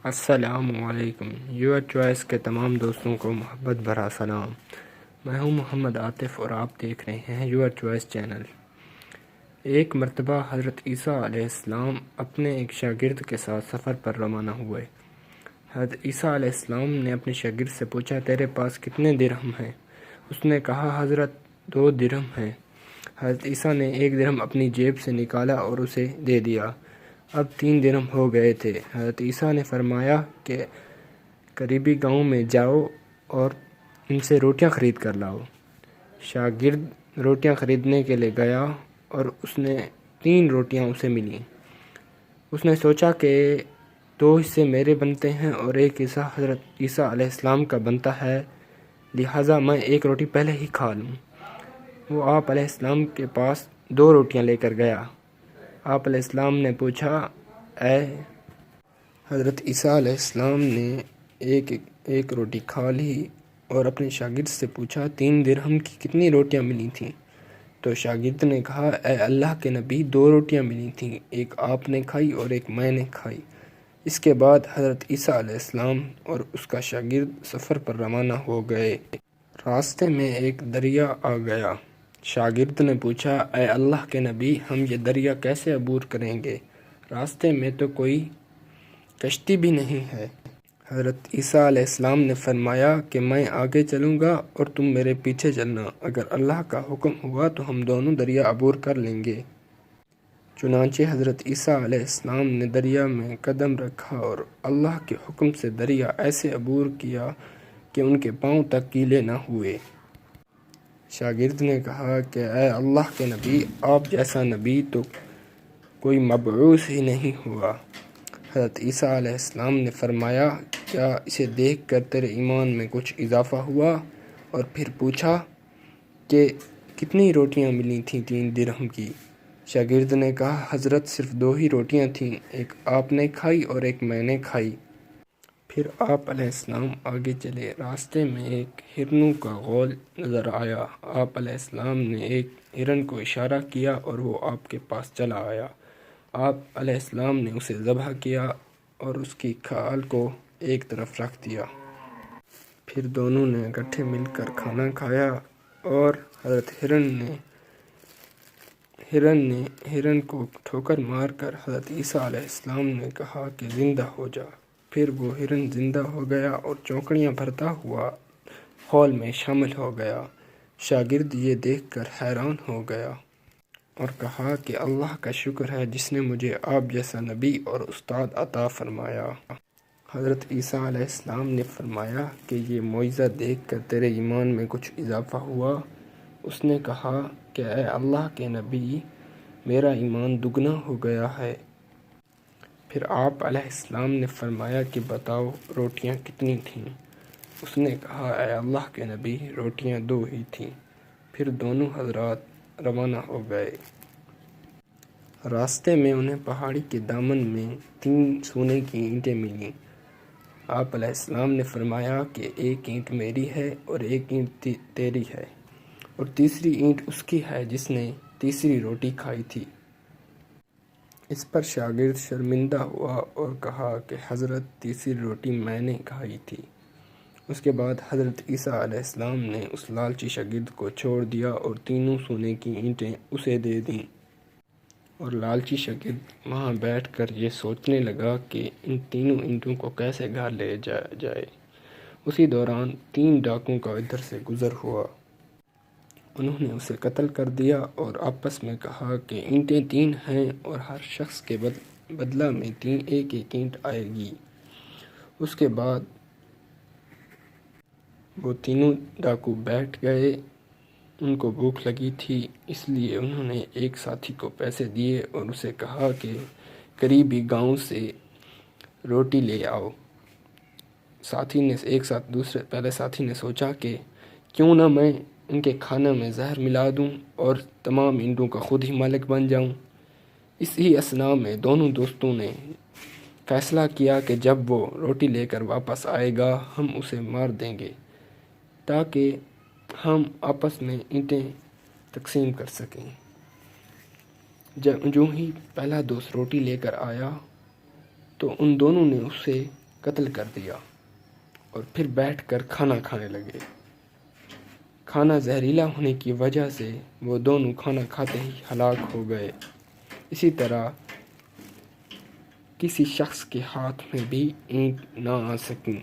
السلام علیکم۔ Your choice کے تمام دوستوں کو محبت بھرا سلام۔ میں ہوں محمد عاطف اور آپ دیکھ رہے ہیں یور چوائس چینل۔ ایک مرتبہ حضرت عیسیٰ علیہ السلام اپنے ایک شاگرد کے ساتھ سفر پر روانہ ہوئے۔ حضرت عیسیٰ علیہ السلام نے اپنے شاگرد سے پوچھا، تیرے پاس کتنے درہم ہیں؟ اس نے کہا، حضرت 2 درہم ہیں۔ حضرت عیسیٰ نے 1 درہم اپنی جیب سے نکالا اور اسے دے دیا۔ اب 3 درہم ہو گئے تھے۔ حضرت عیسیٰ نے فرمایا کہ قریبی گاؤں میں جاؤ اور ان سے روٹیاں خرید کر لاؤ۔ شاگرد روٹیاں خریدنے کے لیے گیا اور اس نے 3 روٹیاں اسے ملیں۔ اس نے سوچا کہ 2 حصے میرے بنتے ہیں اور 1 حصہ حضرت عیسیٰ علیہ السلام کا بنتا ہے، لہٰذا میں 1 روٹی پہلے ہی کھا لوں۔ وہ آپ علیہ السلام کے پاس 2 روٹیاں لے کر گیا۔ آپ علیہ السلام نے پوچھا، اے حضرت عیسیٰ علیہ السلام نے ایک روٹی کھا لی اور اپنے شاگرد سے پوچھا، 3 درہم کی کتنی روٹیاں ملی تھیں؟ تو شاگرد نے کہا، اے اللہ کے نبی، 2 روٹیاں ملی تھیں، 1 آپ نے کھائی اور 1 میں نے کھائی۔ اس کے بعد حضرت عیسیٰ علیہ السلام اور اس کا شاگرد سفر پر روانہ ہو گئے۔ راستے میں ایک دریا آ گیا۔ شاگرد نے پوچھا، اے اللہ کے نبی، ہم یہ دریا کیسے عبور کریں گے؟ راستے میں تو کوئی کشتی بھی نہیں ہے۔ حضرت عیسیٰ علیہ السلام نے فرمایا کہ میں آگے چلوں گا اور تم میرے پیچھے چلنا، اگر اللہ کا حکم ہوا تو ہم دونوں دریا عبور کر لیں گے۔ چنانچہ حضرت عیسیٰ علیہ السلام نے دریا میں قدم رکھا اور اللہ کے حکم سے دریا ایسے عبور کیا کہ ان کے پاؤں تک گیلے نہ ہوئے۔ شاگرد نے کہا کہ اے اللہ کے نبی، آپ جیسا نبی تو کوئی مبعوث ہی نہیں ہوا۔ حضرت عیسیٰ علیہ السلام نے فرمایا، کیا اسے دیکھ کر تیرے ایمان میں کچھ اضافہ ہوا؟ اور پھر پوچھا کہ کتنی روٹیاں ملی تھیں 3 درہم کی؟ شاگرد نے کہا، حضرت صرف 2 ہی روٹیاں تھیں، 1 آپ نے کھائی اور 1 میں نے کھائی۔ پھر آپ علیہ السلام آگے چلے۔ راستے میں ایک ہرنوں کا غول نظر آیا۔ آپ علیہ السلام نے ایک ہرن کو اشارہ کیا اور وہ آپ کے پاس چلا آیا۔ آپ علیہ السلام نے اسے ذبح کیا اور اس کی کھال کو ایک طرف رکھ دیا۔ پھر دونوں نے اکٹھے مل کر کھانا کھایا اور حضرت ہرن کو ٹھوکر مار کر حضرت عیسیٰ علیہ السلام نے کہا کہ زندہ ہو جا۔ پھر وہ ہرن زندہ ہو گیا اور چونکڑیاں بھرتا ہوا غول میں شامل ہو گیا۔ شاگرد یہ دیکھ کر حیران ہو گیا اور کہا کہ اللہ کا شکر ہے جس نے مجھے آپ جیسا نبی اور استاد عطا فرمایا۔ حضرت عیسیٰ علیہ السلام نے فرمایا کہ یہ معجزہ دیکھ کر تیرے ایمان میں کچھ اضافہ ہوا؟ اس نے کہا کہ اے اللہ کے نبی، میرا ایمان دگنا ہو گیا ہے۔ پھر آپ علیہ السلام نے فرمایا کہ بتاؤ روٹیاں کتنی تھیں؟ اس نے کہا، اے اللہ کے نبی، روٹیاں 2 ہی تھیں۔ پھر دونوں حضرات روانہ ہو گئے۔ راستے میں انہیں پہاڑی کے دامن میں 3 سونے کی اینٹیں ملیں۔ آپ علیہ السلام نے فرمایا کہ 1 اینٹ میری ہے اور 1 اینٹ تیری ہے اور تیسری اینٹ اس کی ہے جس نے تیسری روٹی کھائی تھی۔ اس پر شاگرد شرمندہ ہوا اور کہا کہ حضرت تیسری روٹی میں نے کھائی تھی۔ اس کے بعد حضرت عیسیٰ علیہ السلام نے اس لالچی شاگرد کو چھوڑ دیا اور 3 سونے کی اینٹیں اسے دے دیں، اور لالچی شاگرد وہاں بیٹھ کر یہ سوچنے لگا کہ ان 3 اینٹوں کو کیسے گھر لے جائے۔ اسی دوران 3 ڈاکوؤں کا ادھر سے گزر ہوا۔ انہوں نے اسے قتل کر دیا اور آپس میں کہا کہ اینٹیں 3 ہیں اور ہر شخص کے بدلہ میں 1 اینٹ آئے گی۔ اس کے بعد وہ 3 ڈاکو بیٹھ گئے۔ ان کو بھوک لگی تھی، اس لیے انہوں نے ایک ساتھی کو پیسے دیے اور اسے کہا کہ قریبی گاؤں سے روٹی لے آؤ۔ پہلے ساتھی نے سوچا کہ کیوں نہ میں ان کے کھانے میں زہر ملا دوں اور تمام اینٹوں کا خود ہی مالک بن جاؤں۔ اسی اثناء میں دونوں دوستوں نے فیصلہ کیا کہ جب وہ روٹی لے کر واپس آئے گا ہم اسے مار دیں گے تاکہ ہم آپس میں اینٹیں تقسیم کر سکیں۔ جو ہی پہلا دوست روٹی لے کر آیا تو ان دونوں نے اسے قتل کر دیا اور پھر بیٹھ کر کھانا کھانے لگے۔ کھانا زہریلا ہونے کی وجہ سے وہ دونوں کھانا کھاتے ہی ہلاک ہو گئے۔ اسی طرح کسی شخص کے ہاتھ میں بھی اینٹ نہ آ سکی۔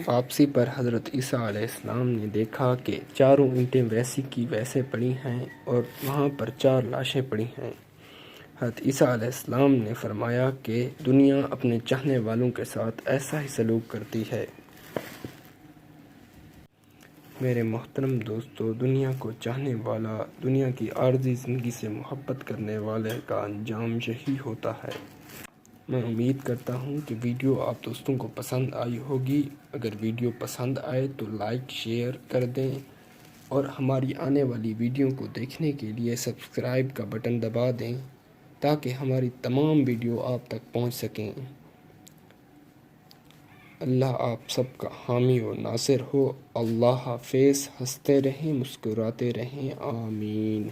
واپسی پر حضرت عیسیٰ علیہ السلام نے دیکھا کہ چاروں اینٹیں ویسی کی ویسے پڑی ہیں اور وہاں پر 4 لاشیں پڑی ہیں۔ حضرت عیسیٰ علیہ السلام نے فرمایا کہ دنیا اپنے چاہنے والوں کے ساتھ ایسا ہی سلوک کرتی ہے۔ میرے محترم دوستو، دنیا کو چاہنے والا، دنیا کی عارضی زندگی سے محبت کرنے والے کا انجام یہی ہوتا ہے۔ میں امید کرتا ہوں کہ ویڈیو آپ دوستوں کو پسند آئی ہوگی۔ اگر ویڈیو پسند آئے تو لائک شیئر کر دیں اور ہماری آنے والی ویڈیو کو دیکھنے کے لیے سبسکرائب کا بٹن دبا دیں تاکہ ہماری تمام ویڈیو آپ تک پہنچ سکیں۔ اللہ آپ سب کا حامی و ناصر ہو۔ اللہ حافظ۔ ہنستے رہیں، مسکراتے رہیں۔ آمین۔